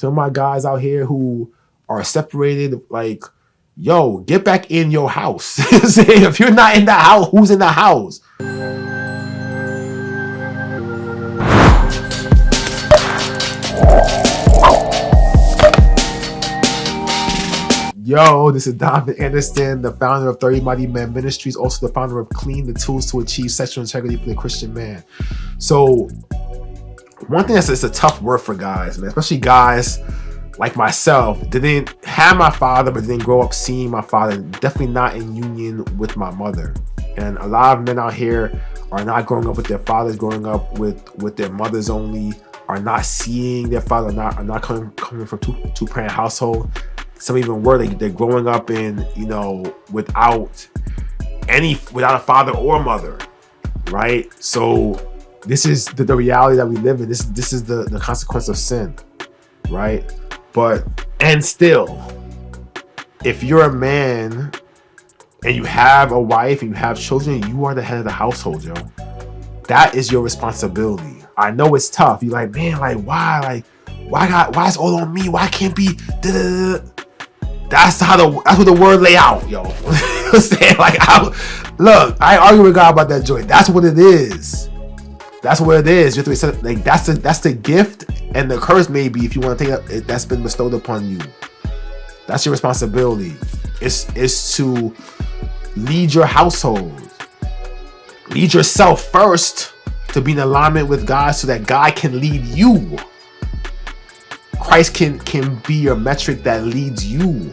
Some of my guys out here who are separated, like, yo, get back in your house. If you're not in the house, who's in the house? Yo, this is Donovan Anderson, the founder of 30 Mighty Men Ministries, also the founder of Clean, the tools to achieve sexual integrity for the Christian man. So, one thing that's a tough word for guys, man, especially guys like myself, didn't have my father, but didn't grow up seeing my father, definitely not in union with my mother. And a lot of men out here are not growing up with their fathers, growing up with their mothers only, are not seeing their father, are not coming from two-parent household. Some even worse, they're growing up in, without a father or mother, right? So this is the reality that we live in. This is the consequence of sin, right? And still, if you're a man and you have a wife and you have children, you are the head of the household, yo. That is your responsibility. I know it's tough. You're like, man, like, why? Why is all on me? Why can't be da-da-da-da? That's what the word lay out, yo. Look, I argue with God about that joy. That's what it is. That's what it is. You have to be like, that's the gift and the curse, maybe, if you want to take it, that's been bestowed upon you. That's your responsibility. It's to lead your household. Lead yourself first to be in alignment with God so that God can lead you. Christ can be your metric that leads you.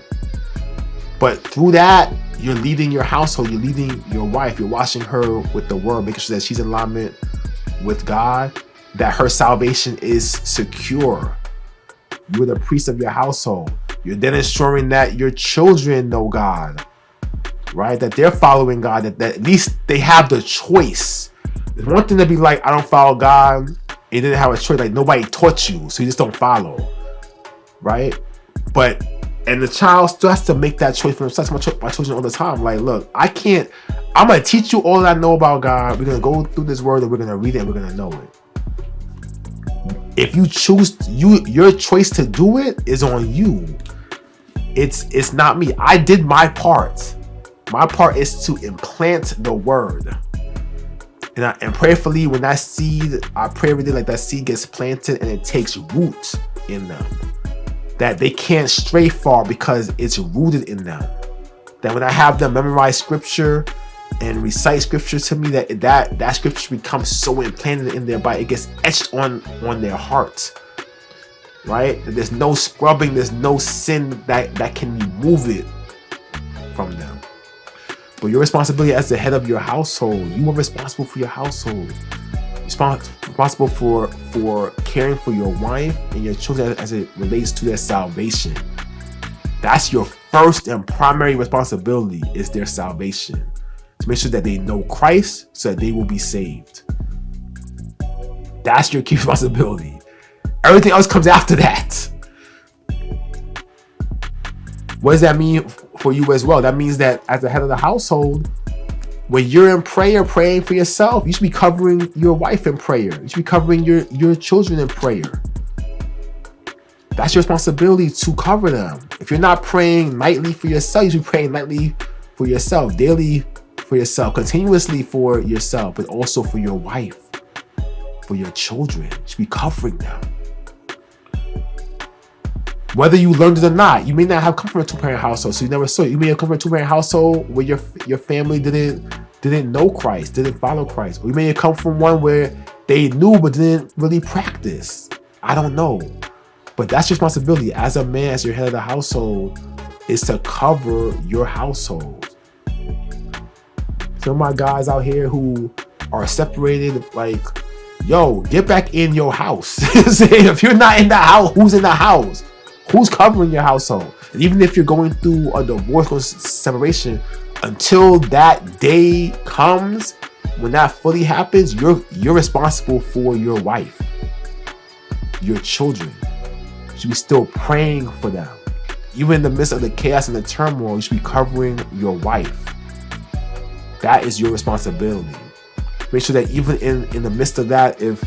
But through that, you're leading your household, you're leading your wife, you're watching her with the word, making sure that she's in alignment with God, that her salvation is secure. You're the priest of your household. You're then ensuring that your children know God, right? That they're following God, that at least they have the choice. It's one thing to be like, I don't follow God. You didn't have a choice, like nobody taught you, so you just don't follow, right? And the child still has to make that choice for themselves. My children all the time, like, look, I'm going to teach you all that I know about God. We're going to go through this word and we're going to read it and we're going to know it. If you choose, your choice to do it is on you. It's not me. I did my part. My part is to implant the word. And prayerfully, when that seed, I pray every day like that seed gets planted and it takes root in them. That they can't stray far because it's rooted in them. That when I have them memorize scripture and recite scripture to me, that scripture becomes so implanted in their body, it gets etched on their hearts, right? That there's no scrubbing, there's no sin that can remove it from them. But your responsibility as the head of your household, you are responsible for your household. Responsible for caring for your wife and your children as it relates to their salvation. That's your first and primary responsibility, is their salvation. To make sure that they know Christ so that they will be saved. That's your key responsibility. Everything else comes after that. What does that mean for you as well? That means that as the head of the household, when you're in prayer, praying for yourself, you should be covering your wife in prayer. You should be covering your children in prayer. That's your responsibility, to cover them. If you're not praying nightly for yourself, you should be praying nightly for yourself, daily for yourself, continuously for yourself, but also for your wife, for your children. You should be covering them. Whether you learned it or not, you may not have come from a two-parent household, so you never saw it. You may have come from a two-parent household where your family didn't know Christ, didn't follow Christ. Or you may have come from one where they knew but didn't really practice. I don't know. But that's your responsibility as a man, as your head of the household, is to cover your household. Some of my guys out here who are separated, like, yo, get back in your house. If you're not in the house, who's in the house? Who's covering your household? And even if you're going through a divorce or separation, until that day comes, when that fully happens, you're responsible for your wife, your children. You should be still praying for them. Even in the midst of the chaos and the turmoil, you should be covering your wife. That is your responsibility. Make sure that even in the midst of that, if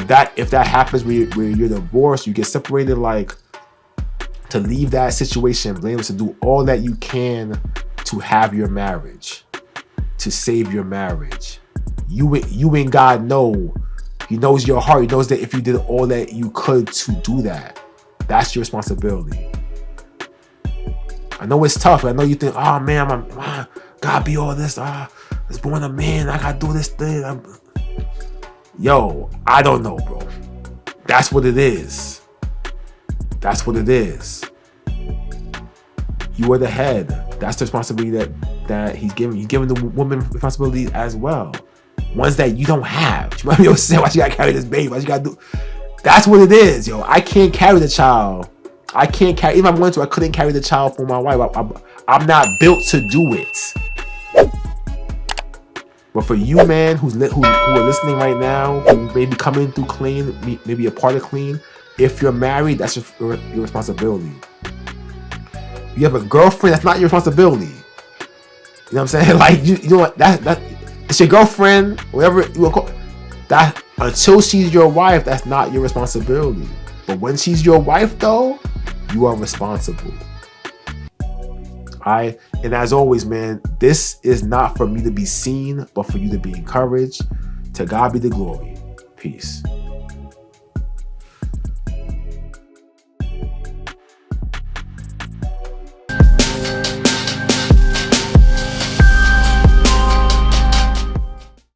that happens where you're divorced, you get separated, like, to leave that situation blameless, to do all that you can to have your marriage, to save your marriage. You and God know. He knows your heart. He knows that if you did all that you could to do that, that's your responsibility. I know it's tough. I know you think, oh man, I'm gotta be all this. I was born a man. I gotta do this thing. Yo, I don't know, bro. That's what it is. That's what it is. You are the head. That's the responsibility that he's giving. He's giving the woman responsibilities as well. Ones that you don't have. You might be able to say, why you gotta carry this baby? Why you gotta do? That's what it is, yo. I can't carry the child. I can't carry. Even if I wanted to, I couldn't carry the child for my wife. I'm not built to do it. But for you, man, who are listening right now, who may be coming through clean, maybe a part of clean, if you're married, that's your responsibility. You have a girlfriend, that's not your responsibility. You know what I'm saying? Like, you know what? That it's your girlfriend, whatever you will call that. Until she's your wife, that's not your responsibility. But when she's your wife, though, you are responsible. Alright? And as always, man, this is not for me to be seen, but for you to be encouraged. To God be the glory. Peace.